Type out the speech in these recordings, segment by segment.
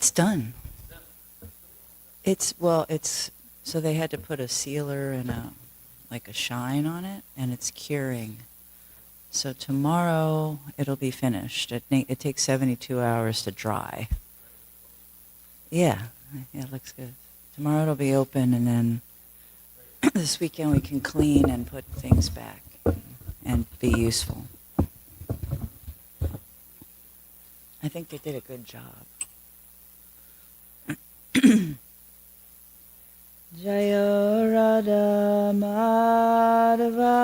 It's done. So they had to put a sealer and a shine on it, and it's curing. So tomorrow it'll be finished. It takes 72 hours to dry. Yeah, it looks good. Tomorrow it'll be open, and then this weekend we can clean and put things back and be useful. I think they did a good job. Jaya Radha Madhava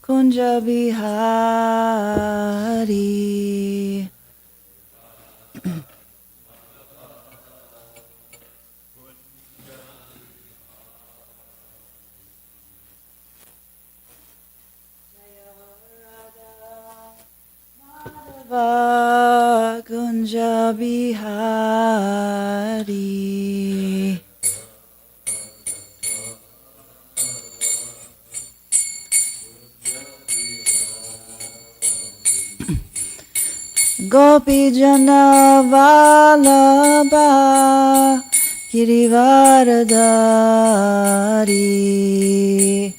Kunja Bihari. Kunja Bihari. Gopi Jana Vallabha Girivaradari.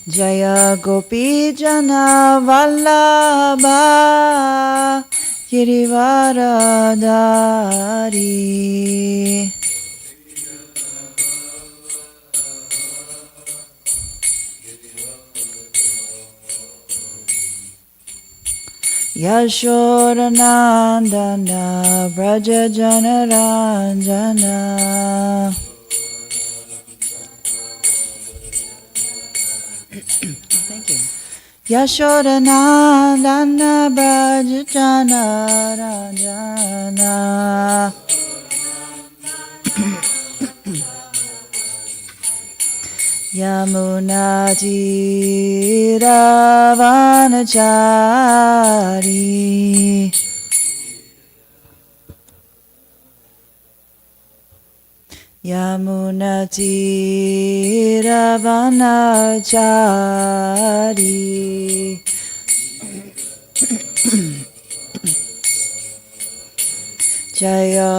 Jaya Gopi Jana Vallabha Girivaradari. Yashodanandana Braja Janaranjana. Thank you. Yashodanandana Braja Janaranjana. Yamunati Ravanachari. Yamunati Ravanachari. Jaya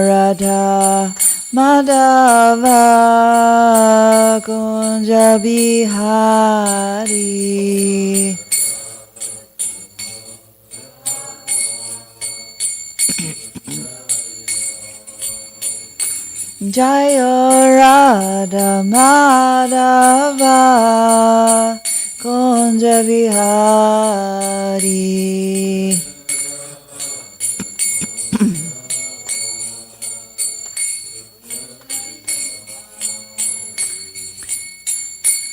Radha Madhava Kunja Bihari. Jaya Radha Madhava Kunja Bihari.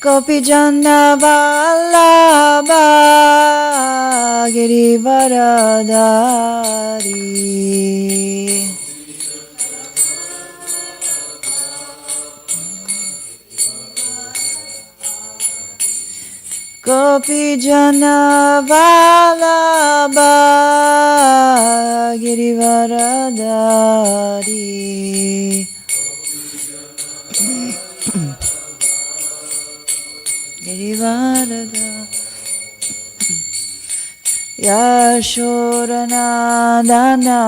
Gopi Jana Vallabha Girivaradari. Gopi Jana Vallabha Girivaradari. Girivarada. Yashodanandana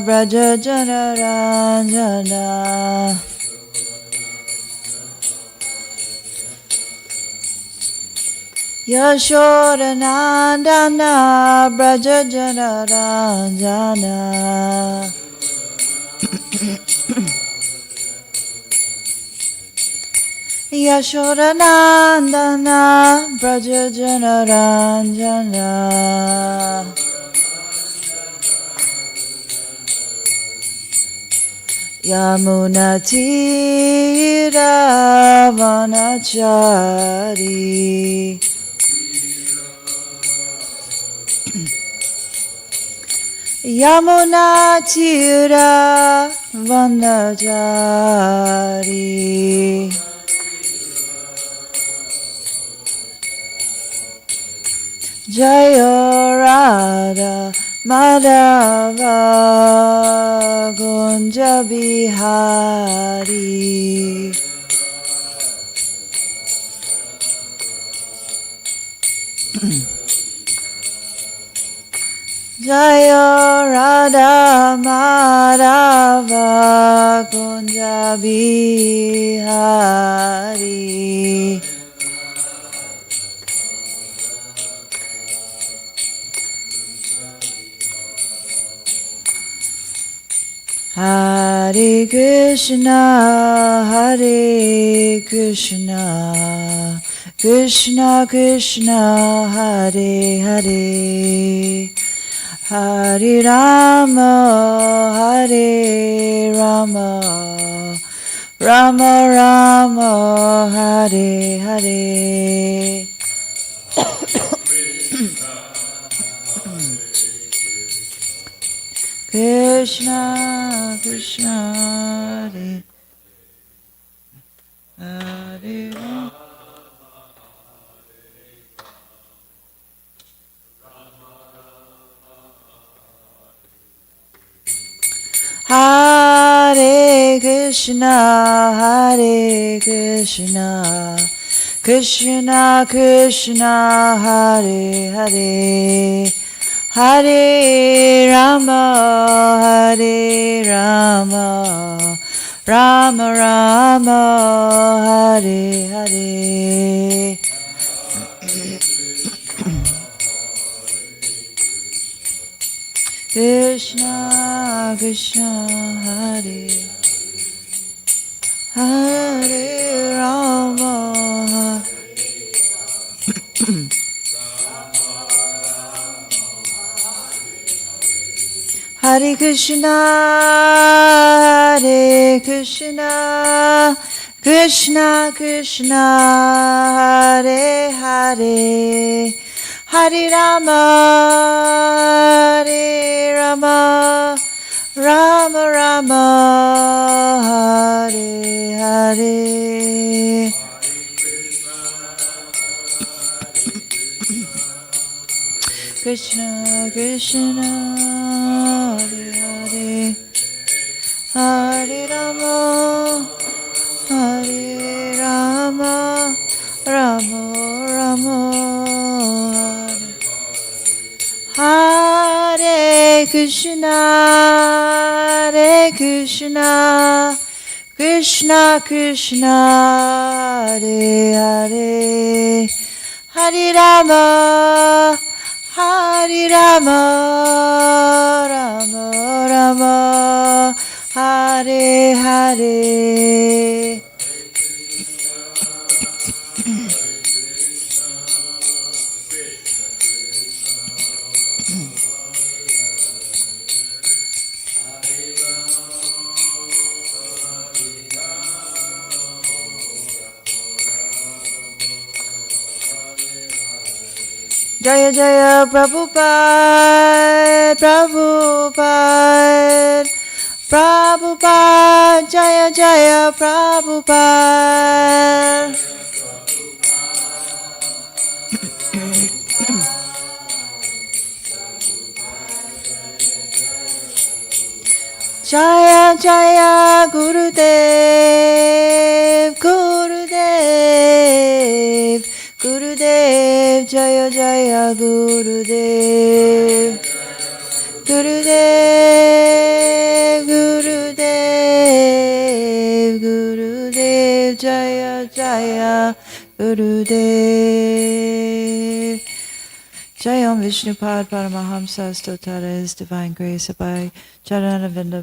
Braja Janaranjana. Yashodanandana Braja Janaranjana. Yashodanandana Braja Janaranjana. Yamunati Ravanachari. Yamunati Ravanachari. Jaya Radha Madhava Kunja Bihari. Jaya Radha Madhava Kunja Bihari. Hare Krishna, Hare Krishna, Krishna Krishna, Hare Hare, Hare Rama, Hare Rama, Rama Rama, Hare Hare. Krishna, Krishna, Hare, Hare Rama. Hare Krishna, Hare Krishna, Krishna Krishna, Hare Hare, Hare Rama, Hare Rama, Rama Rama, Hare Hare. Krishna, Krishna, Hare, Hare Rama, Hare Krishna, Hare Krishna, Krishna Krishna, Hare Hare, Hare Rama, Hare Rama, Rama Rama, Hare Hare. Krishna Krishna, Hare Hare, Hare Rama, Hare Rama, Rama Rama, Hare Krishna, Hare Krishna, Krishna Krishna, Hare Hare, Hare Rama, Hare Rama, Rama Rama, Hare Hare. Jaya Jaya Prabhupada, Prabhupada, Prabhupada, Jaya Jaya Prabhupada. Jaya Jaya Gurudev, Gurudev, Gurudev, Jaya Jaya Gurudev, Gurudev, Gurudev, Gurudev, Jaya Jaya Gurudev. Jai Om Vishnupad Paramahamsa Stotara, His Divine Grace by Charanavenda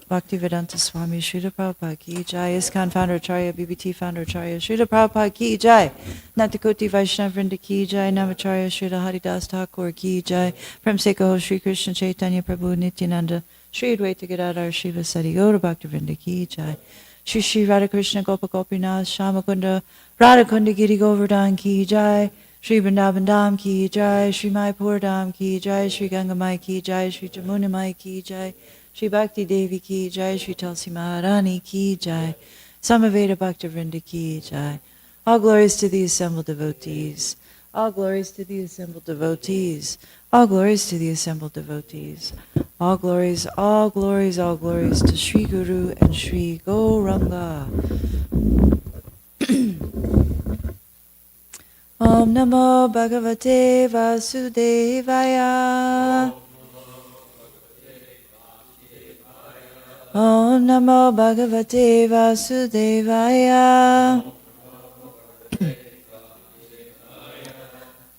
Bhaktivedanta Swami Srila Prabhupada Ki Jai, ISKCON Founder Acharya, BBT Founder Acharya Srila Prabhupada Ki Jai, Natakoti Vaishnava Vrinda Ki Jai, Namacharya Srila Haridas Thakur Ki Jai, Prem Sekaho Sri Krishna Chaitanya Prabhu Nityananda, Sri Advaita Gadadhar Srila Sati Gaura Bhaktivinoda Ki Jai, Shri Shri Radhakrishna Gopa Gopinath Shamakunda Radhakunda Giri Govardhan Ki Jai, Shri Vrindavan Dham Ki Jai, Shri Maipur Dham Ki Jai, Shri Gangamai Ki Jai, Shri Jamuna Mai Ki Jai, Shri Bhakti Devi Ki Jai, Shri Tulsi Maharani Ki Jai, Samaveda Bhaktivinoda Ki Jai. All glories to the assembled devotees. All glories to the assembled devotees. All glories to the assembled devotees. All glories, all glories, all glories to Sri Guru and Sri Gauranga. Om Namo Bhagavate Vasudevaya. Om Namo Bhagavate Vasudevaya.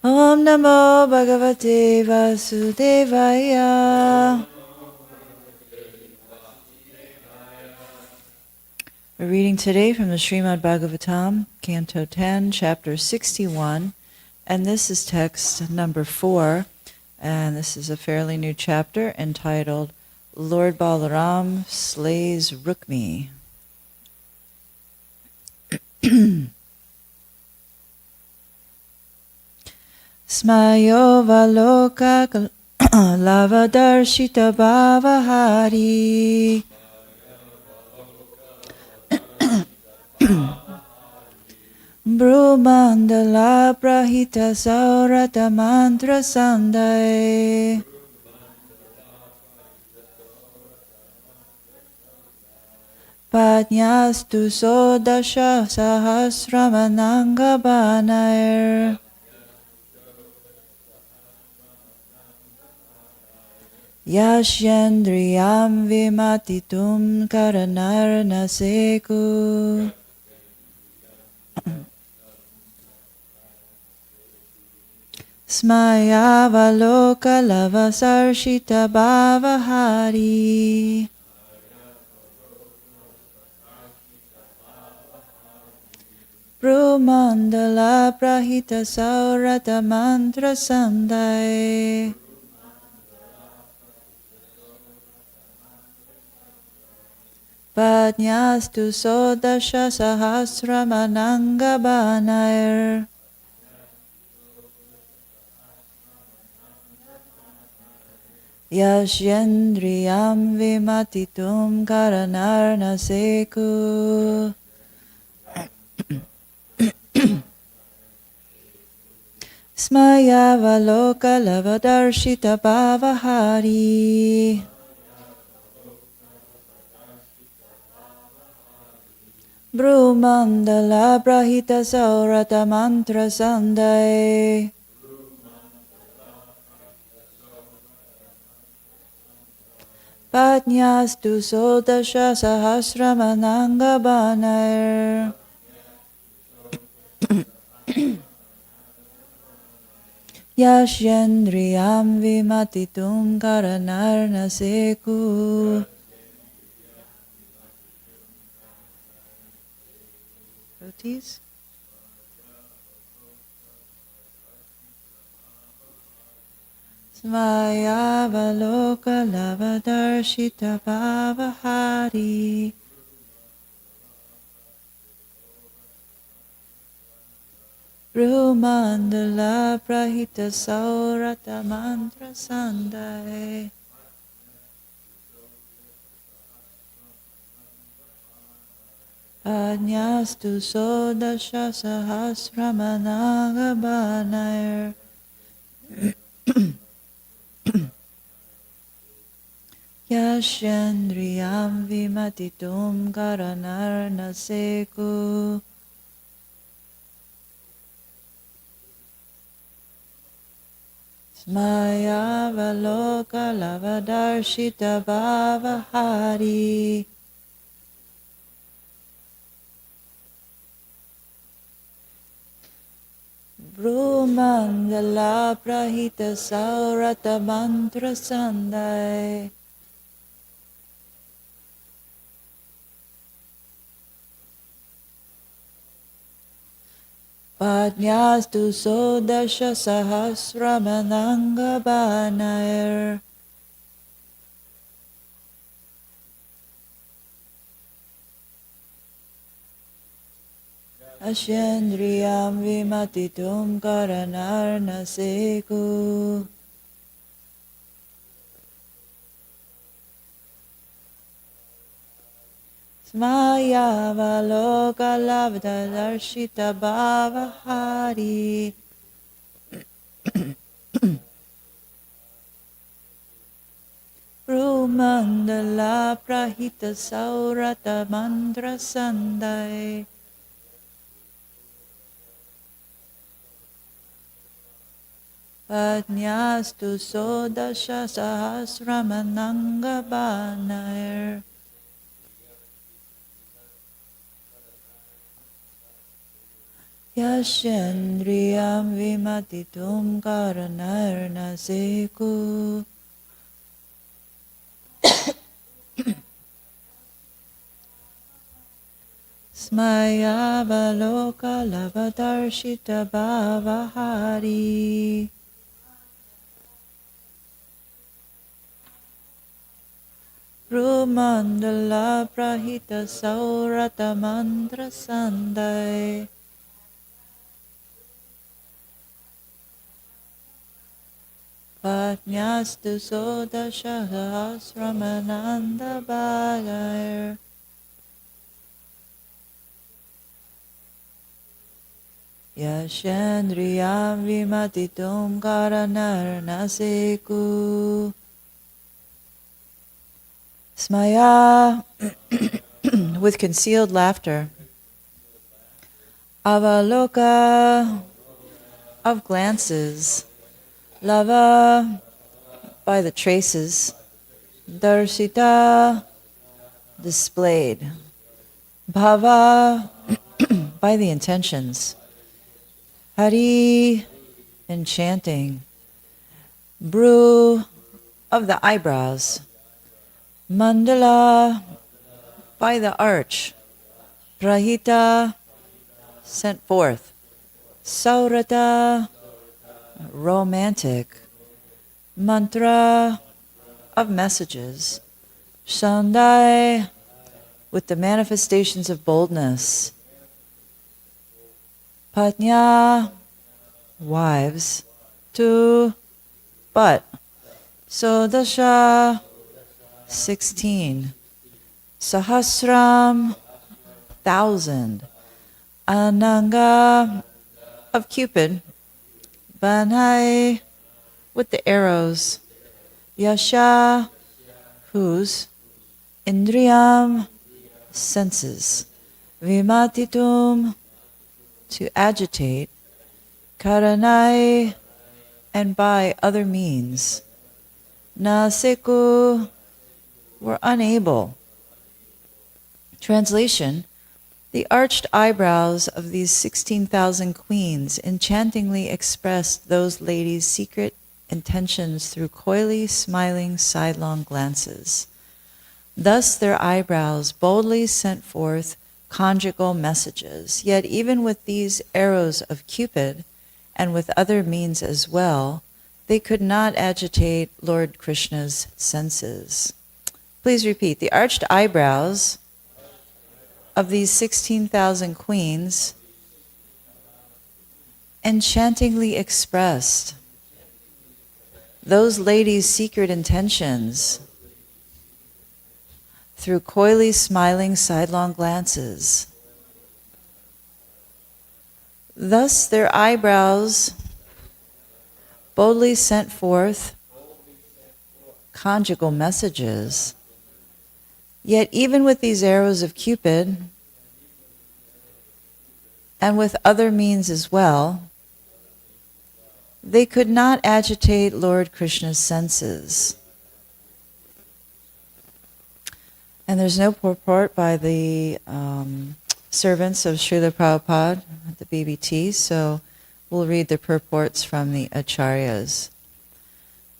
Om Namo Bhagavate Vasudevaya. We're reading today from the Srimad Bhagavatam, Canto 10, Chapter 61, and this is text number 4, and this is a fairly new chapter entitled Lord Balaram Slays Rukmi. Smayo Valoka Lavadarshita Bhavahari Brumandala Prahita Saurata Mantra Sandai Padnyastu Sodasha Sahasramananga Banair Yashyendriyam Vimatitum Karanarna Seku Smayavaloka Lavasarshita Bhavahari Brumandala Prahita Saurata Mantra Sandai Padnyastu Sodasha Sahasramananga Banair Yashyendriyam Vimatitum Karanarna Seku Smayavaloka Lavadarshita Bhavahari Brumandala Prahita Saurata Mantra Sandai Padnyastu Sodasha Sahasramananga Banair Yashyendriyam Vimatitum Karanarna Seku Rotis? Smayavaloka Lavadarshita Bhavahari Brumandala Prahita Saurata Mantra Sandai Padnyastu Sodasha Sahasramananga Banair Yashendriyam Vimatitum Karanarna Seku Smayavaloka Lavadarshita Bhavahari Brumandala Prahita Saurata Mantra Sandai Padnyastu Sodasha Sahasramananga Banair Ashendriyam Vimatitum Karanarna Seku Smayavaloka Lavdadarshita Bhavahari Brumandala Prahita Saurata Mantra Sandai Padnyastu Sodasha Sahasramananga Banair Yashendriyam vimatitum karanarna seku. Smaya baloka lavadarshita bhavahari. Rumandala prahita saurata mantra sandai. Patnyastu sodasha sahasramananda bhagair. Yashendriyam vimatitum karanarna seku. Smaya, with concealed laughter. Avaloka, of glances. Lava, by the traces. Darsita, displayed. Bhava, by the intentions. Hari, enchanting. Bru, of the eyebrows. Mandala, by the arch. Prahita, sent forth. Saurata, romantic. Mantra, of messages. Shandai, with the manifestations of boldness. Patnya, wives. Tu, but. Sodasha, 16. Sahasram, 1,000. Ananga, of Cupid. Banai, with the arrows. Yasha, whose. Indriyam, senses. Vimatitum, to agitate. Karanai, and by other means. Naseku, were unable. Translation: the arched eyebrows of these 16,000 queens enchantingly expressed those ladies' secret intentions through coyly smiling sidelong glances. Thus their eyebrows boldly sent forth conjugal messages, yet even with these arrows of Cupid, and with other means as well, they could not agitate Lord Krishna's senses. Please repeat. The arched eyebrows of these 16,000 queens enchantingly expressed those ladies' secret intentions through coyly smiling sidelong glances. Thus their eyebrows boldly sent forth conjugal messages. Yet even with these arrows of Cupid, and with other means as well, they could not agitate Lord Krishna's senses. And there's no purport by the servants of Srila Prabhupada at the BBT, so we'll read the purports from the Acharyas.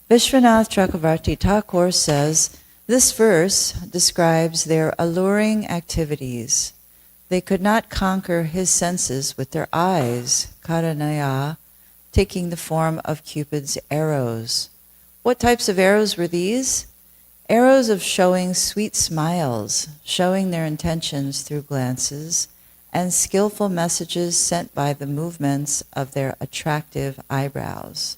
Vishwanath Chakravarti Thakur says, this verse describes their alluring activities. They could not conquer his senses with their eyes, karanaya, taking the form of Cupid's arrows. What types of arrows were these? Arrows of showing sweet smiles, showing their intentions through glances, and skillful messages sent by the movements of their attractive eyebrows.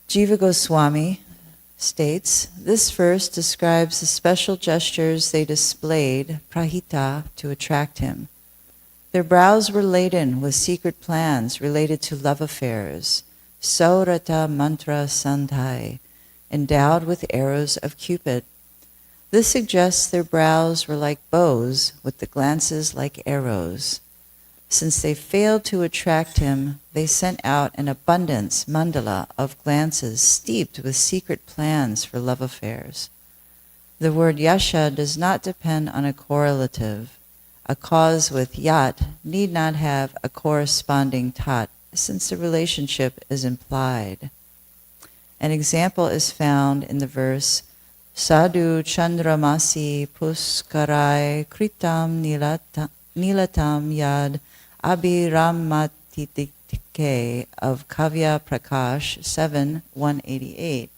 Jiva Goswami states, this verse describes the special gestures they displayed, prahita, to attract him. Their brows were laden with secret plans related to love affairs, saurata mantra sandhai, endowed with arrows of Cupid. This suggests their brows were like bows with the glances like arrows. Since they failed to attract him, they sent out an abundance mandala of glances steeped with secret plans for love affairs. The word yasha does not depend on a correlative. A cause with yat need not have a corresponding tat, since the relationship is implied. An example is found in the verse, Sadhu Chandramasi Puskarai Kritam Nilatam Yad Abhiramatitike of Kavya Prakash 7:188.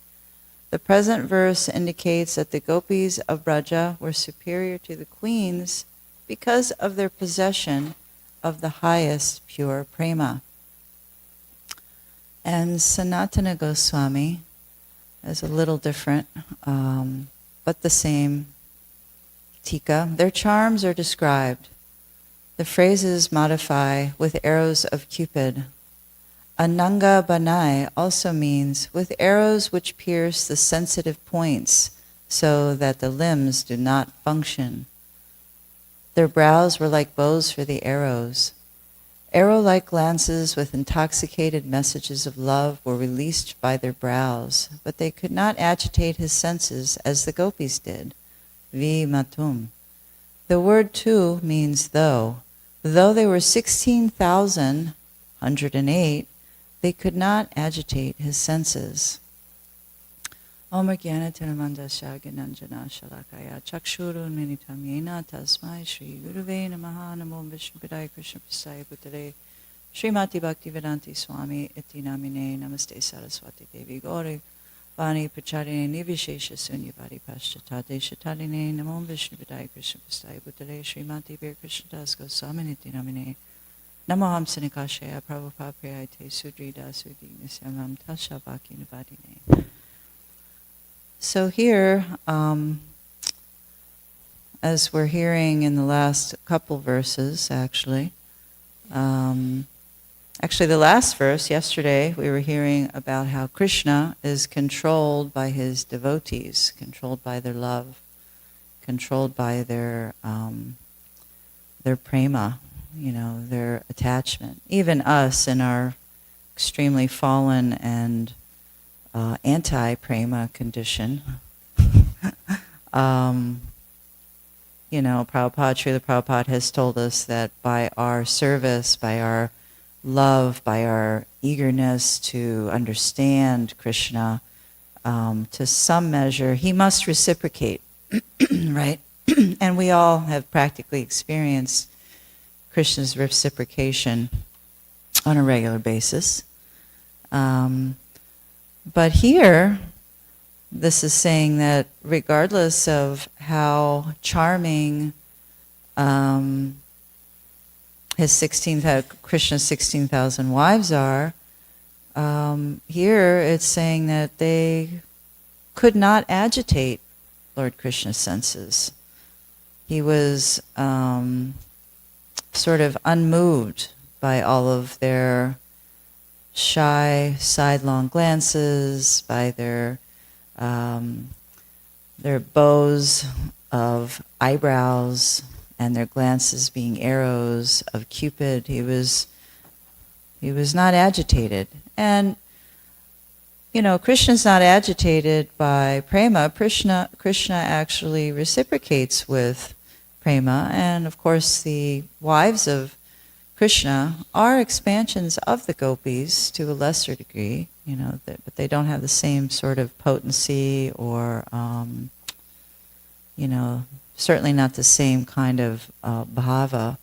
The present verse indicates that the gopis of Braja were superior to the queens because of their possession of the highest pure prema. And Sanatana Goswami is a little different, but the same tika. Their charms are described. The phrases modify with arrows of Cupid. Ananga Banai also means with arrows which pierce the sensitive points so that the limbs do not function. Their brows were like bows for the arrows. Arrow-like glances with intoxicated messages of love were released by their brows, but they could not agitate his senses as the gopis did. Vi matum. The word tu means though. Though they were 16,108, they could not agitate his senses. Om Jnana Tinamandasya Gnanjana Shalakaya Chakshurun Minitam Yena Tasmai Shri Guruve Namaha Namo Vishnu Padaya Krishna Prasaya Bhutale Srimati Bhaktivedanta Swami Iti Namine Namaste Saraswati Devi Gauri Vani Pacharine Nivishesha Sunyavadi Paschatade Shataline Namo Vishnu Padaya Krishna Prasaya Bhutale Srimati Bir Krishna Das Goswami Iti Namine Namaham Sanikashaya Prabhupada Prayate Sudri Dasudi Nisyamam Tasha Bhakti Navadine. So here, as we're hearing in the last couple verses, actually the last verse, yesterday, we were hearing about how Krishna is controlled by his devotees, controlled by their love, controlled by their prema, their attachment. Even us in our extremely fallen and anti-prema condition. Srila Prabhupada has told us that by our service, by our love, by our eagerness to understand Krishna, to some measure, he must reciprocate, right? And we all have practically experienced Krishna's reciprocation on a regular basis. But here, this is saying that regardless of how charming Krishna's 16,000 wives are, here it's saying that they could not agitate Lord Krishna's senses. He was sort of unmoved by all of their shy, sidelong glances, by their bows of eyebrows and their glances being arrows of Cupid. He was not agitated. And Krishna's not agitated by prema. Krishna actually reciprocates with prema, and of course the wives of Krishna are expansions of the gopis to a lesser degree, but they don't have the same sort of potency or, certainly not the same kind of bhava.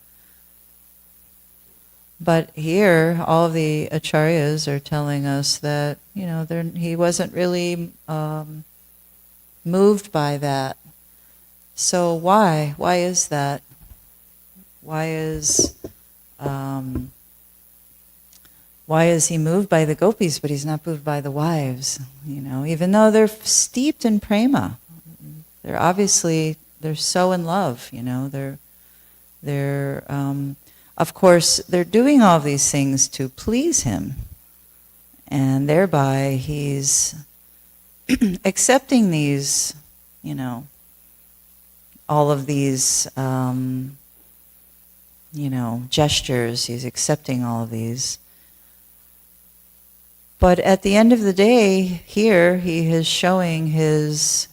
But here, all of the acharyas are telling us that, he wasn't really moved by that. So why? Why is that? Why is he moved by the gopis, but he's not moved by the wives? Even though they're steeped in prema, they're so in love. Of course, they're doing all these things to please him, and thereby he's accepting these, all of these. Gestures, he's accepting all of these. But at the end of the day, here he is showing his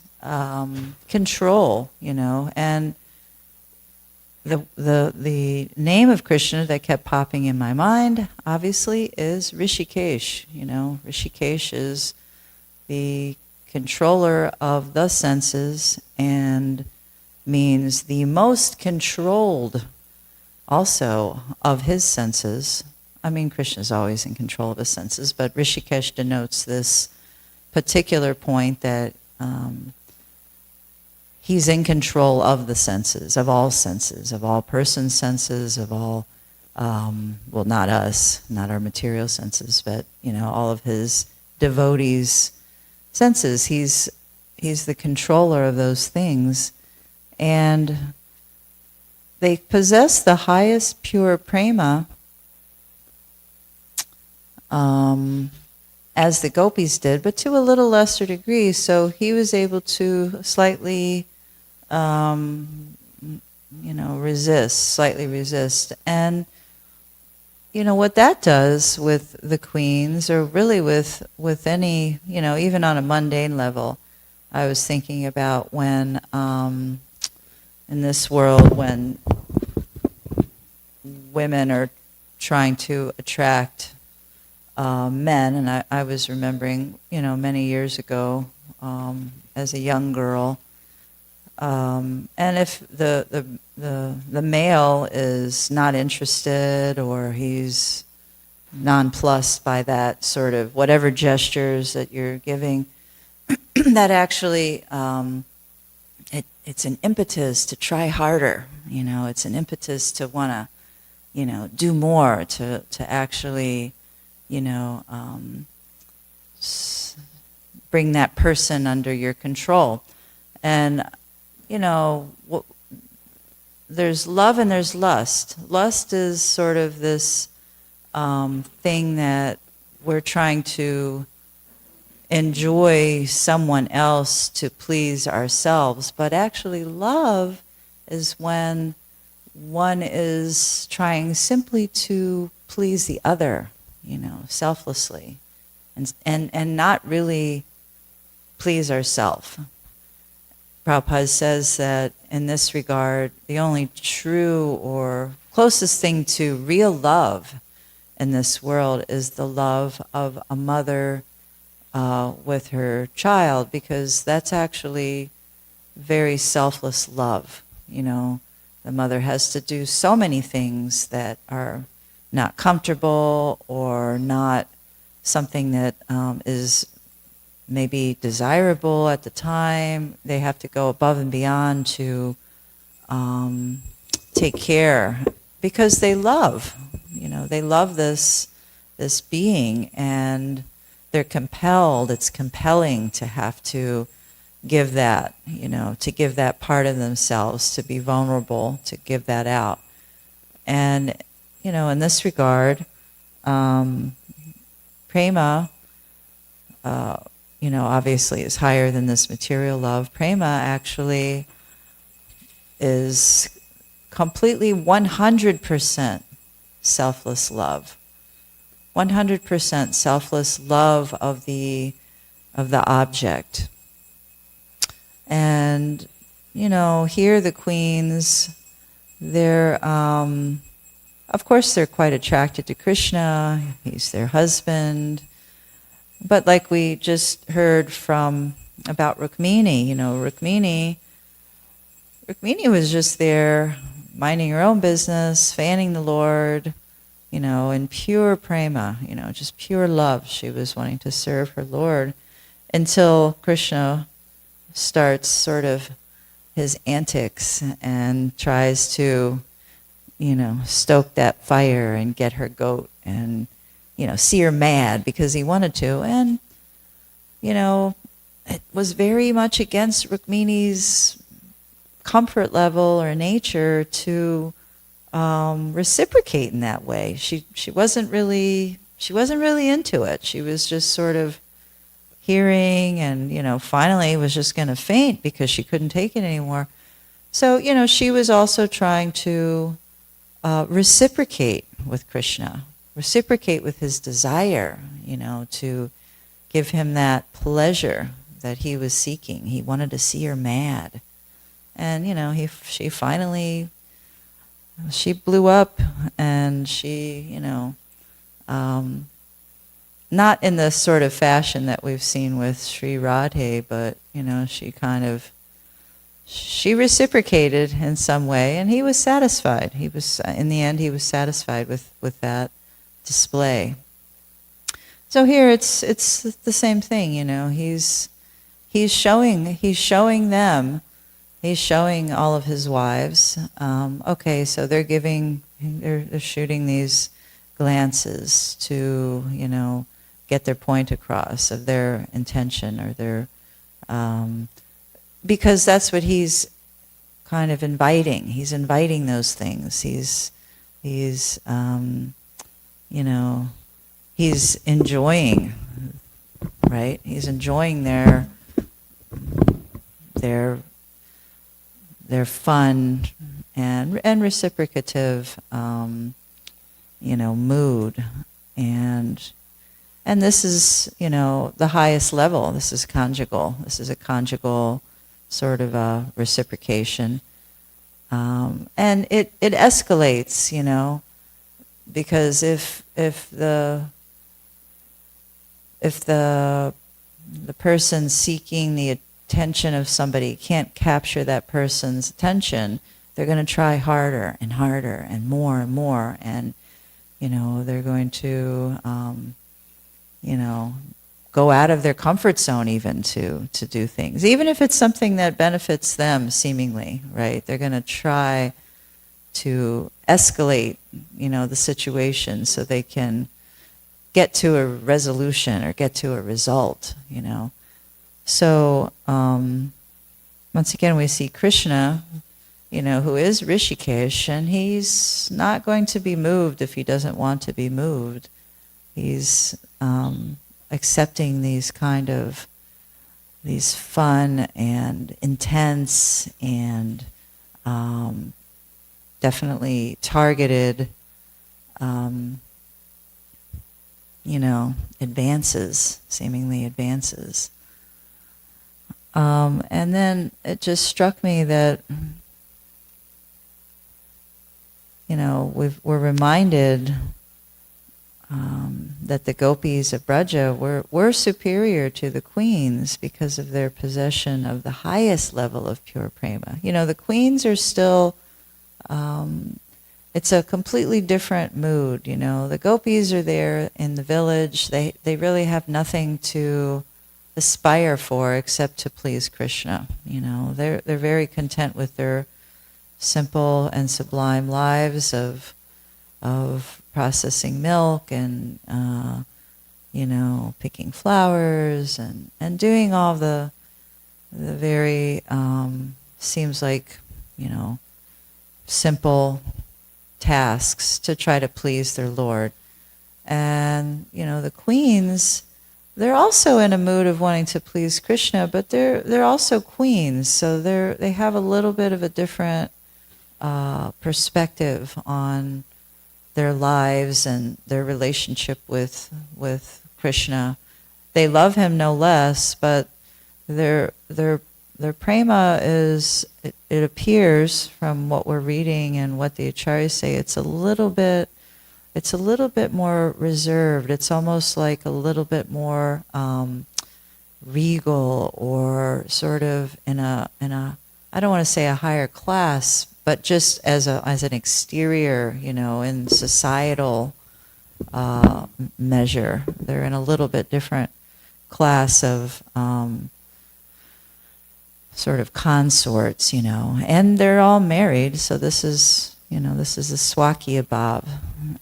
control, and the name of Krishna that kept popping in my mind, obviously, is Rishikesh. Rishikesh is the controller of the senses and means the most controlled also of his senses. I mean, Krishna's always in control of his senses, but Rishikesh denotes this particular point that he's in control of the senses, of all persons' senses, of all, well, not us, not our material senses, but, all of his devotees' senses. He's the controller of those things. And they possess the highest pure prema, as the gopis did, but to a little lesser degree. So he was able to slightly, resist. And, what that does with the queens, or really with any, even on a mundane level, I was thinking about when, in this world, when women are trying to attract men, and I was remembering, many years ago, as a young girl, and if the male is not interested, or he's nonplussed by that sort of whatever gestures that you're giving, that actually it's an impetus to try harder. It's an impetus to want to, do more, to actually, bring that person under your control. And, there's love and there's lust. Lust is sort of this thing that we're trying to enjoy someone else to please ourselves. But actually love is when one is trying simply to please the other, selflessly, and not really please ourselves. Prabhupada says that in this regard, the only true or closest thing to real love in this world is the love of a mother with her child, because that's actually very selfless love. The mother has to do so many things that are not comfortable or not something that is maybe desirable at the time. They have to go above and beyond to take care, because they love, they love this being, and they're compelled. It's compelling to have to give that, to give that part of themselves, to be vulnerable, to give that out. And, in this regard, prema, obviously is higher than this material love. Prema actually is completely 100% selfless love. 100% selfless love of the object. And, here the queens, they're, of course they're quite attracted to Krishna. He's their husband. But like we just heard about Rukmini, Rukmini was just there minding her own business, fanning the Lord, in pure prema, just pure love. She was wanting to serve her Lord until Krishna starts sort of his antics and tries to, stoke that fire and get her goat and, see her mad because he wanted to. And, it was very much against Rukmini's comfort level or nature to reciprocate in that way. She wasn't really into it. She was just sort of hearing, and finally was just going to faint because she couldn't take it anymore. So she was also trying to reciprocate with Krishna, reciprocate with his desire, to give him that pleasure that he was seeking. He wanted to see her mad. And, she finally she blew up, and she, not in the sort of fashion that we've seen with Sri Radhe, but, she reciprocated in some way, and he was satisfied. In the end, he was satisfied with that display. So here it's the same thing, he's showing them, he's showing all of his wives, okay, so they're shooting these glances to, get their point across of their intention, or their, because that's what he's kind of inviting. He's inviting those things. He's enjoying, right? He's enjoying their fun and reciprocative, mood, and this is, the highest level. This is conjugal. This is a conjugal sort of a reciprocation, and it escalates, because if the person seeking the attention of somebody can't capture that person's attention, they're going to try harder and harder and more, and they're going to go out of their comfort zone even to do things, even if it's something that benefits them seemingly, right? They're going to try to escalate, the situation so they can get to a resolution or get to a result, So, once again, we see Krishna, who is Rishikesh, and he's not going to be moved if he doesn't want to be moved. He's accepting these fun and intense and definitely targeted, advances, seemingly advances. And then it just struck me that, we're reminded that the gopis of Braja were superior to the queens because of their possession of the highest level of pure prema. The queens are still, it's a completely different mood. The gopis are there in the village. They really have nothing to aspire for except to please Krishna. They're very content with their simple and sublime lives of processing milk and picking flowers and doing all the very seems like simple tasks to try to please their Lord. And the queens, they're also in a mood of wanting to please Krishna, but they're also queens, so they have a little bit of a different perspective on their lives and their relationship with Krishna. They love him no less, but their prema is, it appears from what we're reading and what the acharyas say, it's a little bit more reserved. It's almost like a little bit more regal, or sort of in a I don't want to say a higher class, but just as an exterior, in societal measure, they're in a little bit different class of sort of consorts, and they're all married. So this is the Swakya Bhav,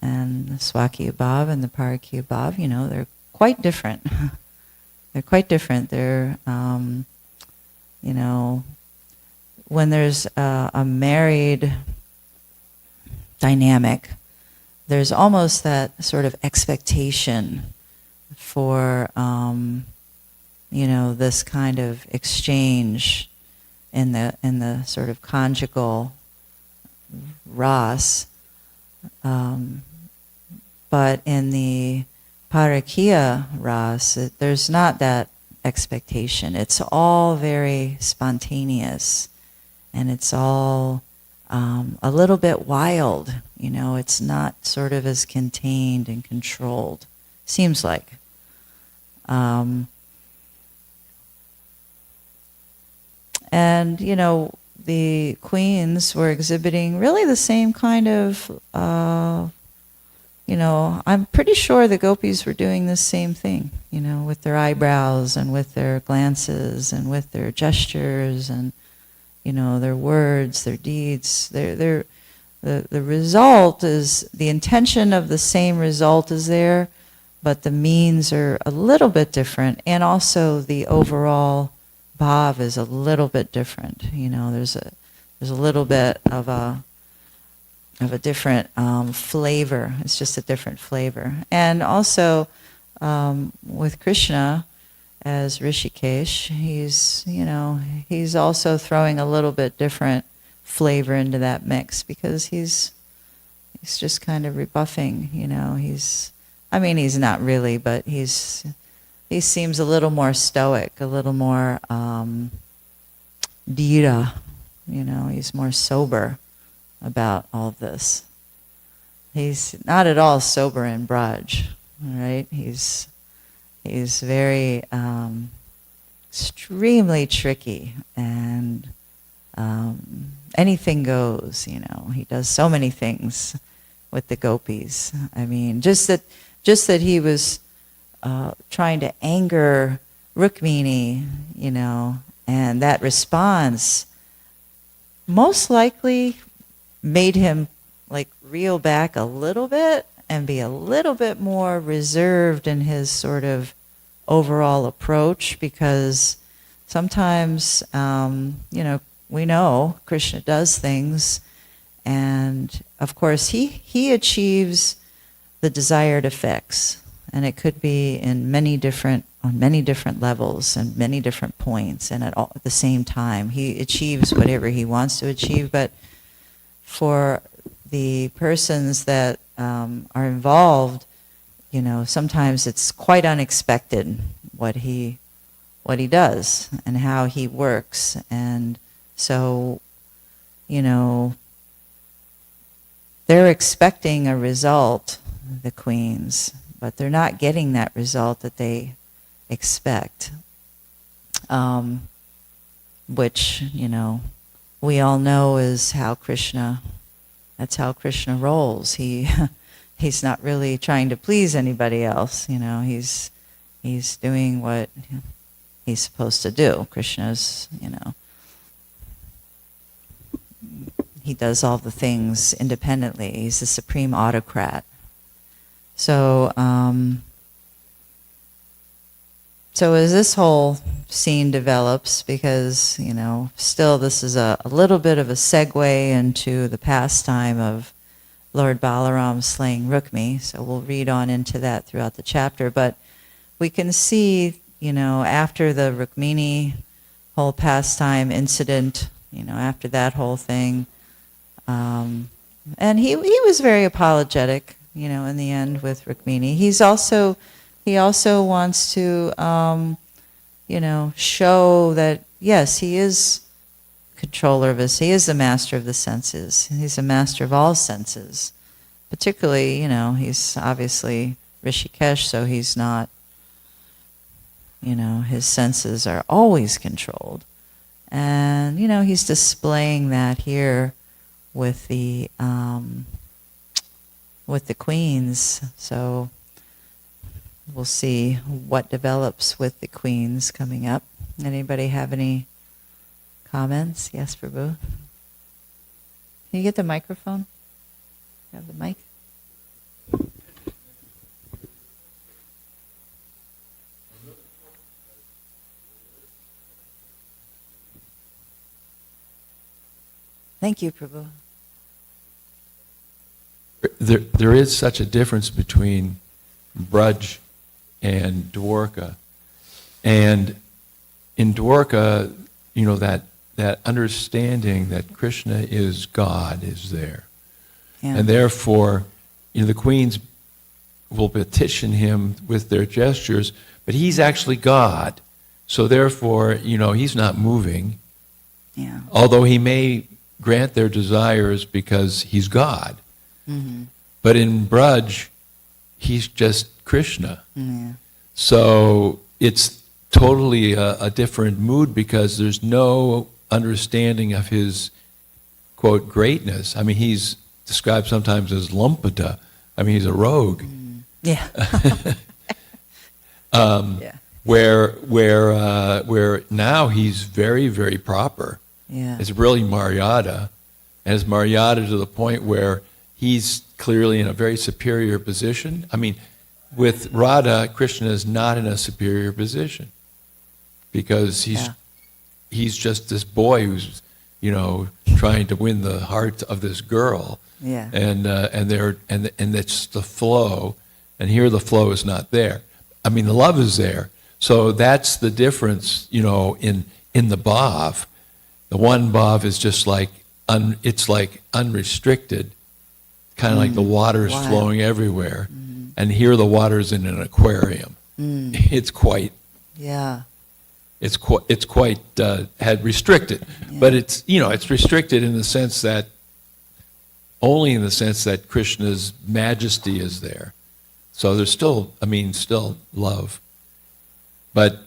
and the Swakya Bhav and the Parakya Bhav, they're quite different. They're quite different. They're when there's a married dynamic, there's almost that sort of expectation for this kind of exchange in the sort of conjugal ras, but in the parakya ras, there's not that expectation. It's all very spontaneous, and it's all a little bit wild. It's not sort of as contained and controlled. Seems like. And, the queens were exhibiting really the same kind of, I'm pretty sure the gopis were doing the same thing, with their eyebrows and with their glances and with their gestures and, their words, their deeds. The result is, the intention of the same result is there, but the means are a little bit different, and also the overall bhav is a little bit different. There's a little bit of a different flavor. It's just a different flavor. And also with Krishna as Rishikesh, he's also throwing a little bit different flavor into that mix, because he's just kind of rebuffing. He's not really, but he seems a little more stoic, a little more dhira. He's more sober about all of this. He's not at all sober in Braj, right? He's very extremely tricky, and anything goes. He does so many things with the gopis. Just that he was trying to anger Rukmini, and that response most likely made him reel back a little bit and be a little bit more reserved in his sort of overall approach, because sometimes, we know Krishna does things, and of course he achieves the desired effects. And it could be on many different levels and many different points, and at the same time. He achieves whatever he wants to achieve, but for the persons that are involved, sometimes it's quite unexpected what he does and how he works. And so, they're expecting a result, the queens, but they're not getting that result that they expect, which, we all know is how that's how Krishna rolls. He's not really trying to please anybody else. He's doing what he's supposed to do. Krishna's, he does all the things independently. He's the supreme autocrat. So as this whole scene develops, because, still this is a little bit of a segue into the pastime of Lord Balaram slaying Rukmi, so we'll read on into that throughout the chapter. But we can see, after the Rukmini whole pastime incident, after that whole thing, and he was very apologetic, in the end with Rukmini. He also wants to, show that, yes, he is controller of he is the master of the senses. He's a master of all senses. Particularly, he's obviously Rishikesh, so he's not, his senses are always controlled. And, he's displaying that here with the queens. So we'll see what develops with the queens coming up. Anybody have any comments? Yes, Prabhu. Can you get the microphone? You have the mic? Thank you, Prabhu. There is such a difference between Braj and Dwarka. And in Dwarka, that understanding that Krishna is God is there. Yeah. And therefore, the queens will petition him with their gestures, but he's actually God. So therefore, he's not moving. Yeah. Although he may grant their desires because he's God. Mm-hmm. But in Braj, he's just Krishna. Yeah. So it's totally a different mood because there's no understanding of his, quote, greatness. I mean, he's described sometimes as lumpata. I mean, he's a rogue. Yeah. Yeah. Where now he's very, very proper. Yeah. It's really Maryada, and it's Maryada to the point where he's clearly in a very superior position. I mean, with Radha, Krishna is not in a superior position because he's just this boy who's, you know, trying to win the heart of this girl. Yeah. And it's the flow, and here the flow is not there. I mean, the love is there. So that's the difference, you know, in the bhav. The one bhav is just like, it's like unrestricted, kind of like the water's Wow. flowing everywhere. And here the water's in an aquarium. It's quite, Yeah. it's quite had restricted. Yeah. But it's, you know, it's restricted in the sense that, only in the sense that Krishna's majesty is there. So there's still, I mean, still love. But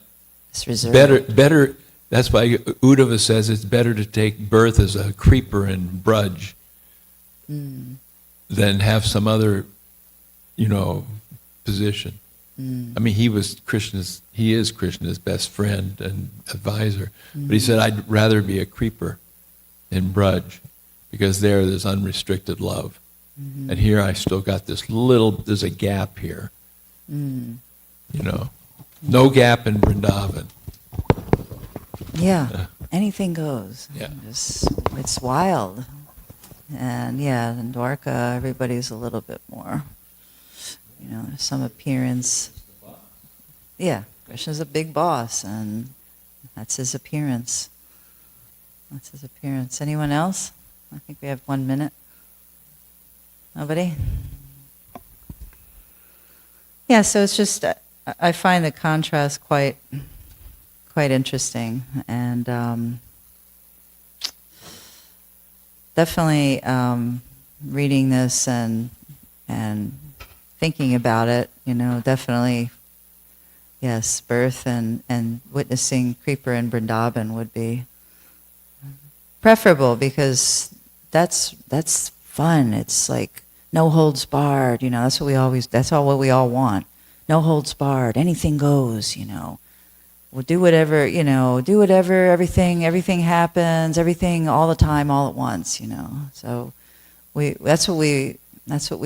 It's reserved. better, that's why Uddhava says it's better to take birth as a creeper in Braj than have some other, you know, position. I mean, he is Krishna's best friend and advisor. But he said, I'd rather be a creeper in Braj because there's unrestricted love. And here I still got there's a gap here. You know, no gap in Vrindavan. Yeah. Anything goes. Yeah. It's wild. And yeah, in Dwarka, everybody's a little bit more, you know, there's some appearance. Yeah, Krishna's a big boss, and that's his appearance. That's his appearance. Anyone else? I think we have 1 minute. Nobody? Yeah, so it's just, I find the contrast quite interesting, and definitely reading this and thinking about it, you know, definitely, yes, birth and witnessing Creeper in Vrindavan would be preferable because that's fun. It's like no holds barred, you know. That's what we all want. No holds barred. Anything goes, you know. We'll do whatever, you know. Do whatever. Everything happens. Everything all the time, all at once, you know. So that's what we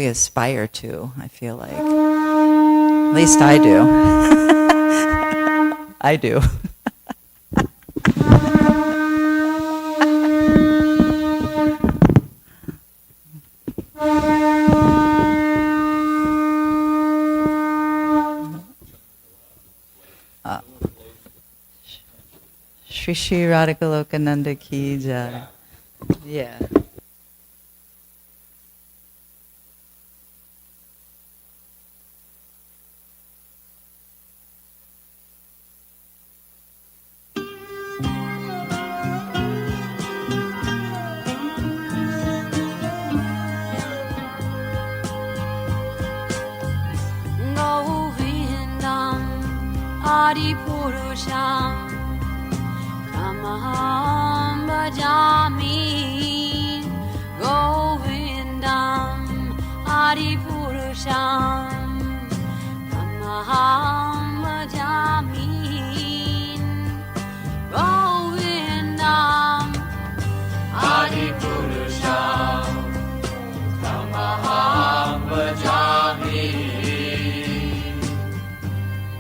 aspire to. I feel like, at least I do. I do. Shri Shri Radhika Lokananda ki jai. Yeah. Govindam Adipurusham Tamaham Bhajami. Govindam Adipurusham Tamaham Bhajami. Govindam Adipurusham Tamaham Bhajami.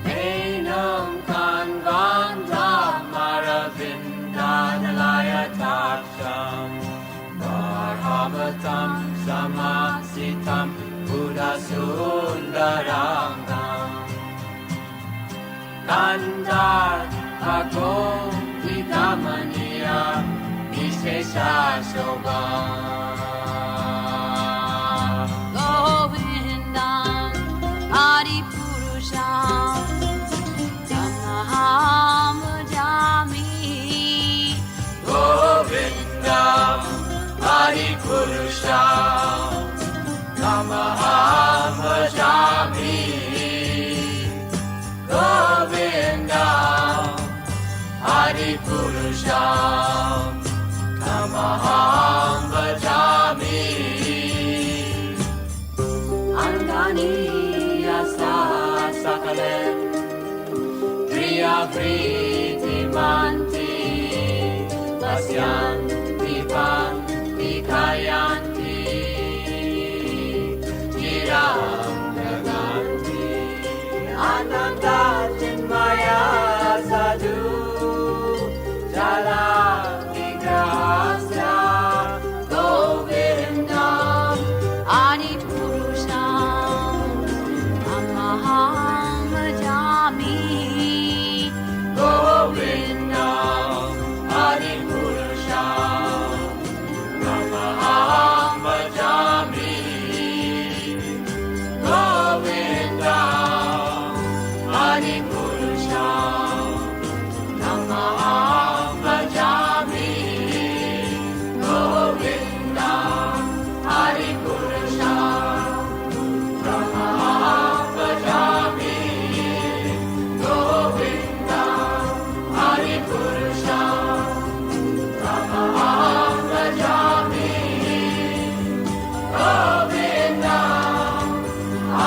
Enam Kanvandam Aravindanalaya Taksham Varhavatam Samasitam Buddhasundarangam Kandar Agovidamaniya Vishesha Shobham Govindam Adipurusham Tamaham Bhajami. Govindam Adipurusham Tamaham Bhajami Govindam Adipurusham Tamaham Bhajami Angani Yasa Sakalem Priya Priti Manti Pasyanti Panti Kayanti Jiram Naganti Ananda Chinmaya Sadhu Jala Vigrahasya Govindam Adipurusham Tamaham Bhajami Govindam Adipurusham Tamaham Bhajami Govindam Adipurusham Tamaham Bhajami Govindam Adipurusham Tamaham Bhajami Govindam Adipurusham Tamaham Bhajami Govindam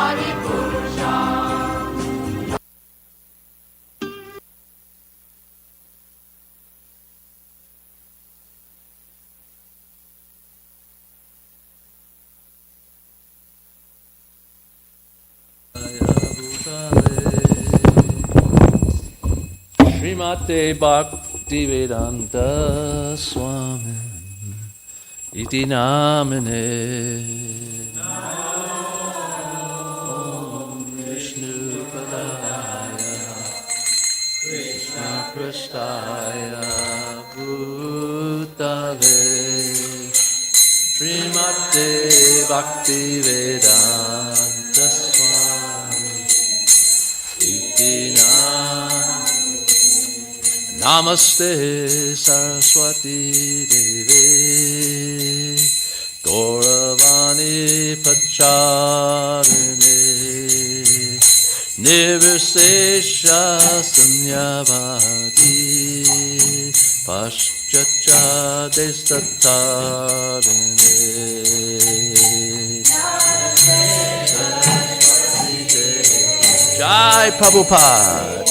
Adipurusham Srimate Bhaktivedanta Swami Iti Namine Om Vishnu Padaya Krishna Prasthaya Bhutale Srimate Bhaktivedanta Swami Iti Namine Namaste Saraswati Devi Gauravani Pacharine Nirvisesha Sunyavati Paschatya Desatarine Jai Prabhupada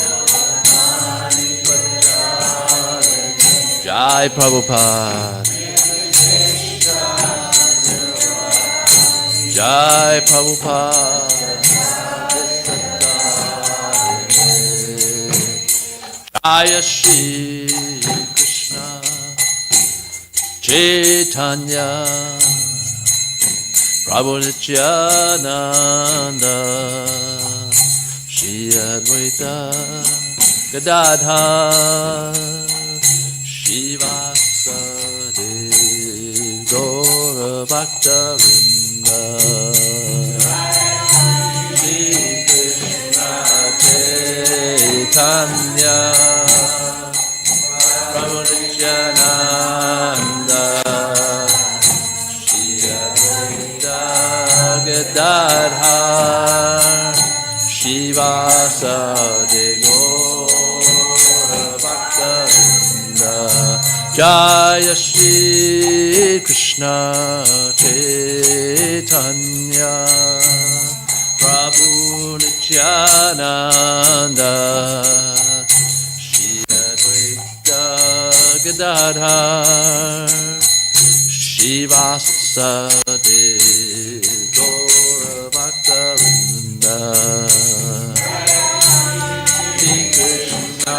Jai Prabhupada Jai Prabhupada Jaya Shri Krishna Chaitanya Prabhu Nityananda Shri Advaita Gadadhar Shivasade Gaura Bhakta Vrinda Shri Krishna Chaitanya Prabhu Nityananda Shri Advaita Gadadhar Shivasade Gaura Bhakta Vrinda Jaya Shri Krishna Chaitanya Prabhu Nityananda Shri Advaita Gadadhar Shivasade Gaura Bhakta Vrinda Shri Krishna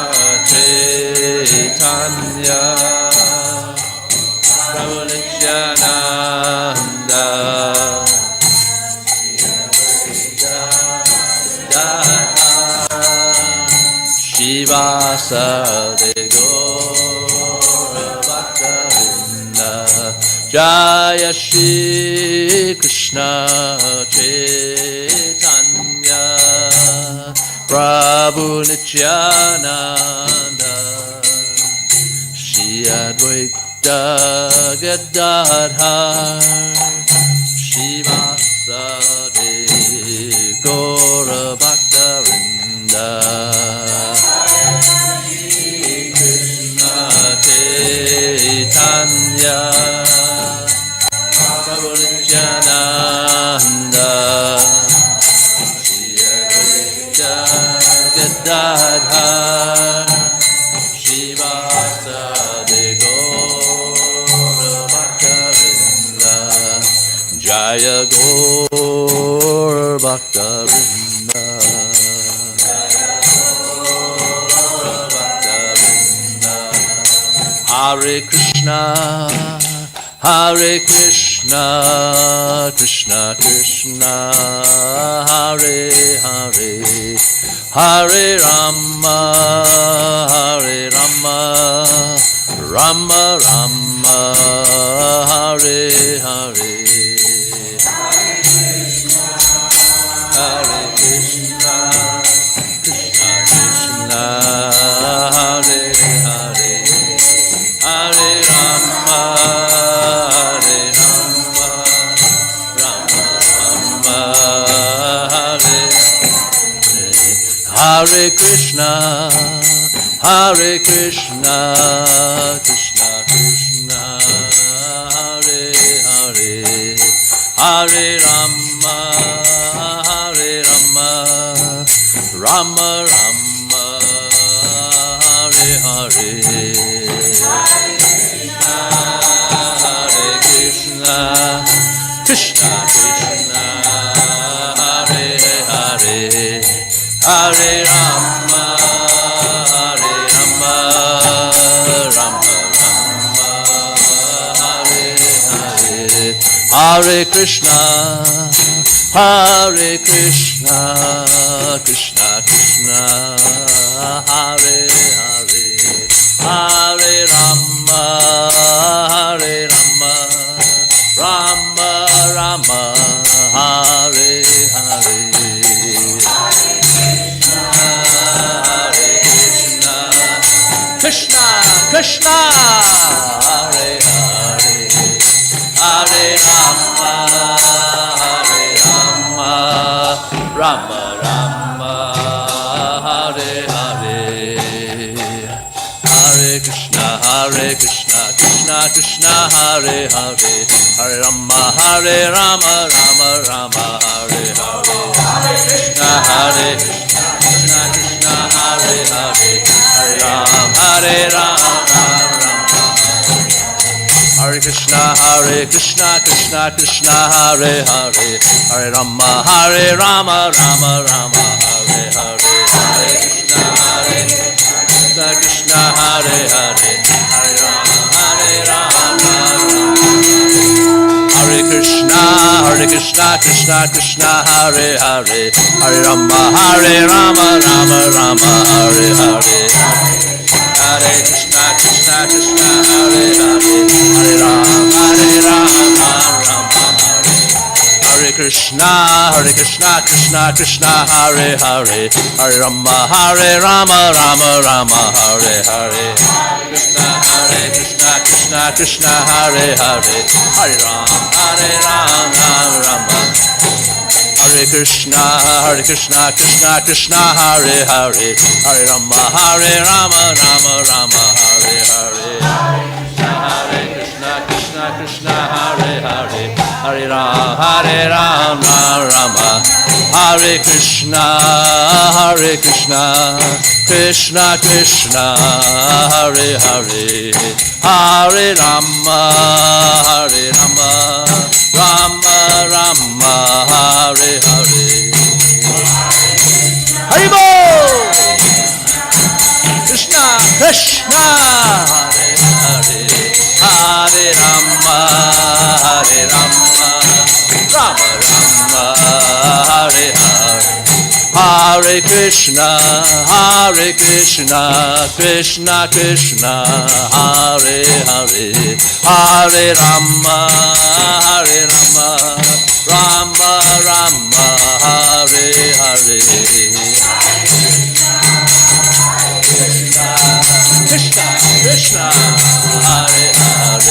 Chaitanya Prabhu Nityananda Shivasade Gaura Bhakta Vrinda Jaya Shri Krishna Chaitanya Prabhu Nityananda Shri Advaita Gadadhar Shivasade Gora Bhaktarinda Krishna Chaitanya Prabhu Nityananda Gadadhar Shivasade Gora Bhaktarinda Jaya Gora Bhaktarinda Hare Krishna Hare Krishna Krishna Krishna Hare Hare Hare Rama Hare Rama Rama Rama Hare Hare Hare Krishna Krishna Krishna Hare Hare Hare Rama Hare Rama Rama Rama Hare Hare Krishna Hare Krishna Krishna Krishna Hare Hare Hare Rama Hare Rama Rama Rama Hare Hare Hare Krishna Krishna Krishna Hare Hare Hare Rama Hare Rama Rama Rama Hare Hare Hare Krishna Hare Krishna Krishna Krishna Hare Hare Hare Rama Hare Rama Rama Rama Hare Hare Hare Krishna Krishna Hare Hare Hare Rama Hare Rama Rama Rama Hare Hare Hare Krishna Krishna Krishna Hare Hare Hare Rama Rama Rama Hare Hare Hare Krishna Krishna Krishna Hare Hare Hare Rama Hare Krishna Krishna Krishna Hare Hare Hare Rama Rama Rama Hare Hare Hare Krishna Krishna Hare Hare Hare Rama Hare Krishna Krishna Krishna Hare Hare Hare Rama Rama Rama Hare Hare Hare Krishna Krishna Hare Hare Hare Rama Rama Hare Krishna Krishna Hare Hare Hare Rama Rama Rama Hare Hare Krishna Krishna Hare Hare Hare Rama Rama Hare Krishna Krishna Hare Hare Hare Rama Rama Rama Hare Hare Hare Krishna Hare Hare Hare Rama Rama Hare Krishna Krishna Hare Hare Hare Rama Rama Rama Hare Hare Haribo Krishna Hare Hare Hare Rama Rama Rama Hare Hare Hare Krishna Krishna Hare Hare Hare Rama Rama Rama Hare Hare Krishna Hare Hare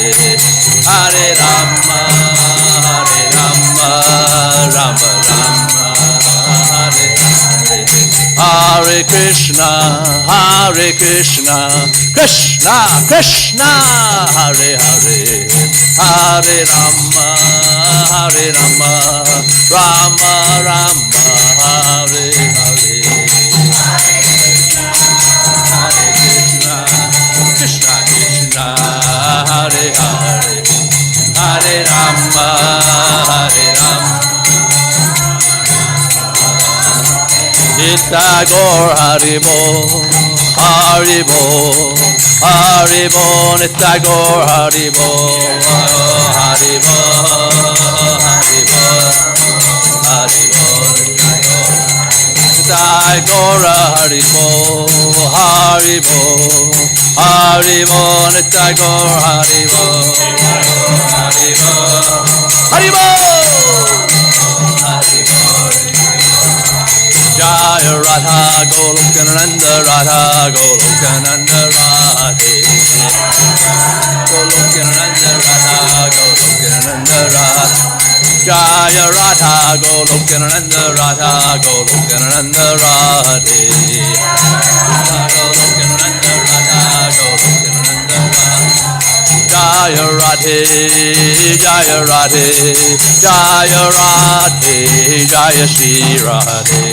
Hare Krishna, Krishna Krishna, Hare Hare, Hare Rama, Hare Rama, Rama Rama, Hare Hare. Hare Krishna, Krishna Krishna, Hare Hare, Hare Rama, Hare Rama. Nitya Gaur Haribo, Haribo, Haribo, Nitya Gaur Haribo, Haribo, Haribo, Haribo, Nitya Gaur Haribo, Haribo, Haribo, Nitya Gaur Haribo, Haribo, Haribo, Haribo. Jaya Radha Golokananda Radha Golokananda Radhe Golokananda Radha Golokananda Radha Jaya Radha Golokananda Radha Golokananda Radhe Golokananda Radha Golokananda Radhe Jaya Radhe Jaya Radhe Jaya Radhe Jaya Shri Radhe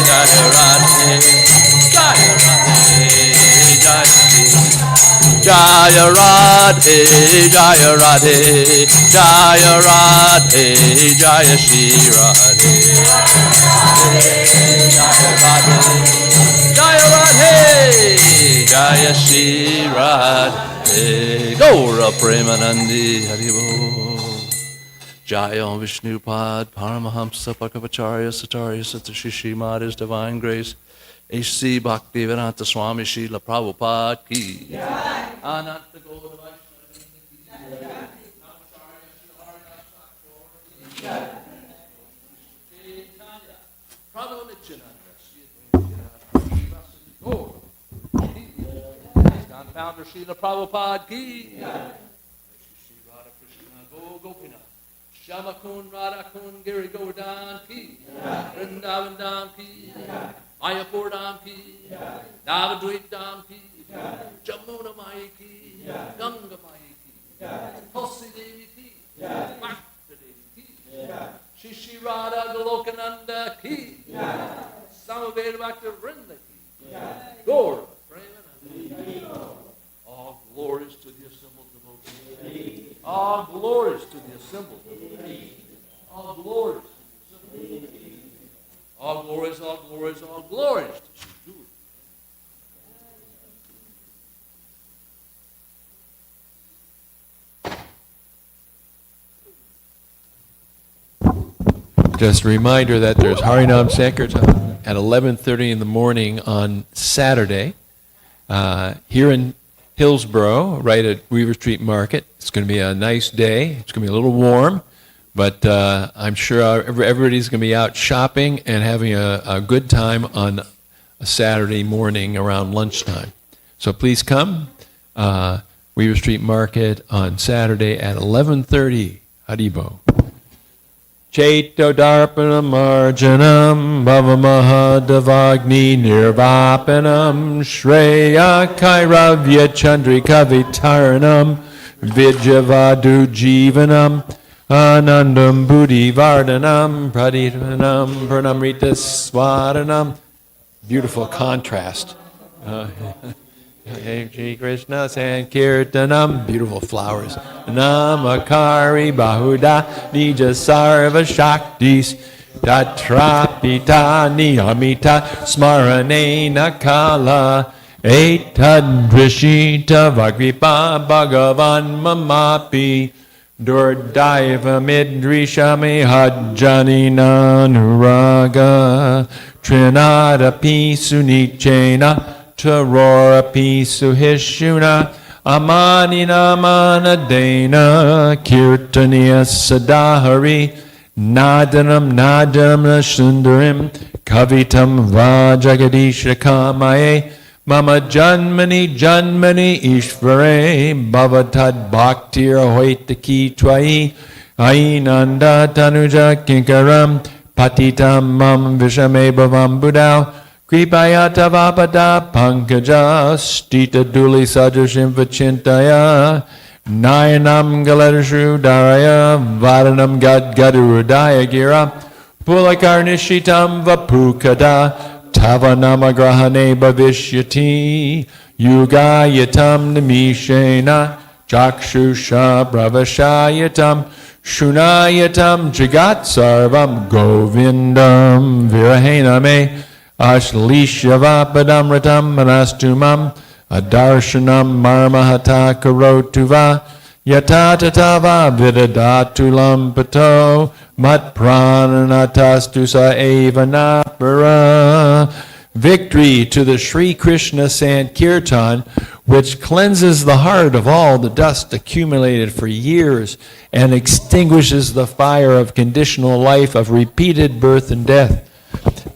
Jaya Radhe Jaya Radhe Jaya Shri Jaya Radhe Jaya Radhe Jaya Radhe Jaya Shri Radhe Jaya Radhe Jaya Radhe Jaya Shri Radhe Gaura Premanandi Haribo Jaya Vishnupad Paramahamsa Pakavacharya Satarya Satashishi Mada's Divine Grace H.C. Bhaktivedanta Swami Srila Prabhupada Ki Ananta Gaura Vaishnava Ki Namaskar Shri Harinatha Chaitanya Prabhu Nityananda Shri Gaura Founder Srila Prabhupada Ki Shri Radha Krishna Gopinath Shama Kun Radha Kun Giri Govardhan Ki Vrindavan Dham Ki Mayapur Dham Ki Navadvip Dham Ki Jamuna Mai Ki Ganga Mai Ki Tulsi Devi Ki Bhakta Devi Ki Shri Radha Golokananda Ki Samaveda Bhakta Vrinda Ki Gaura Premananda. All glories to the assembled devotees. All glories to the assembled devotees. All glories to the assembled devotees. All glories, all glories, all glories to Sri Guru. Just a reminder that there's Harinam Sankirtan at 11:30 in the morning on Saturday here in Hillsborough, right at Weaver Street Market. It's going to be a nice day. It's going to be a little warm, but I'm sure everybody's going to be out shopping and having a good time on a Saturday morning around lunchtime. So please come. Weaver Street Market on Saturday at 11:30. Haribo. Chaito Darpanam Arjanam Bhavamahadavagni Nirvapanam Shreya Kairavya Chandrika Vitaranam Vijavadu Jivanam Anandam Buddhi Vardhanam Praditvanam Pranamrita Swadanam. Beautiful contrast. Shri Krishna Sankirtanam, beautiful flowers. Namakari Bahuda Nija Sarva Shaktis Tatrapita Niyamita Smarane Nakala Etadrishita Vagripa Bhagavan Mamapi Durdaiva Midrishami Hajjani Nanuraga Trinada Pisunichena Tarorapi Suhishuna Amanina Manadena Kirtaniya Sadahari Nadanam Nadam Sundarim Kavitam Vajagadisha Kamaye Mama Janmani Janmani Ishvare Bhavatad Bhaktir Hoitaki Twai Ainanda Tanuja Kinkaram Patitam Mam Vishame Bhavam Budao Kripayata vapada pankaja stita duli sadrashim vachintaya nayanam galadashu daraya vadanam gad gadurudaya gira pulakarnishitam vapukada tavanamagrahane bhavishyati yugayatam nimishena chakshusha bravashayatam shunayatam jagat sarvam govindam virahename Ashlishyavapadamritam manastumam adarshanam marmahata karotuva yatatava vidadatulam pato matprananatastusa evanapara. Victory to the Sri Krishna Sankirtan, which cleanses the heart of all the dust accumulated for years and extinguishes the fire of conditional life of repeated birth and death.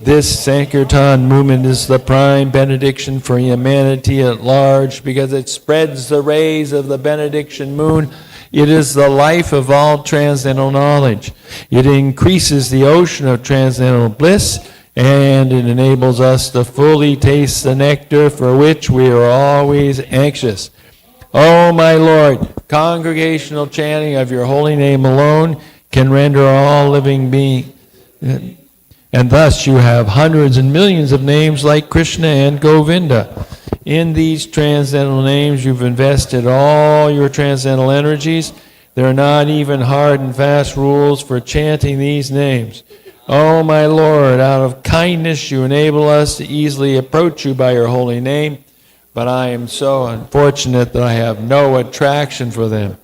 This Sankirtan movement is the prime benediction for humanity at large because it spreads the rays of the benediction moon. It is the life of all transcendental knowledge. It increases the ocean of transcendental bliss, and it enables us to fully taste the nectar for which we are always anxious. Oh, my Lord, congregational chanting of your holy name alone can render all living beings. And thus you have hundreds and millions of names like Krishna and Govinda. In these transcendental names, you've invested all your transcendental energies. There are not even hard and fast rules for chanting these names. Oh, my Lord, out of kindness you enable us to easily approach you by your holy name, but I am so unfortunate that I have no attraction for them.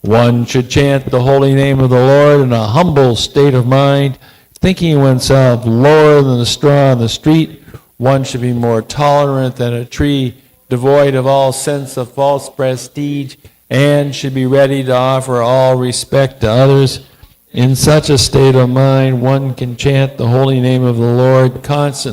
One should chant the holy name of the Lord in a humble state of mind, thinking oneself lower than the straw on the street. One should be more tolerant than a tree, devoid of all sense of false prestige, and should be ready to offer all respect to others. In such a state of mind, one can chant the holy name of the Lord constantly.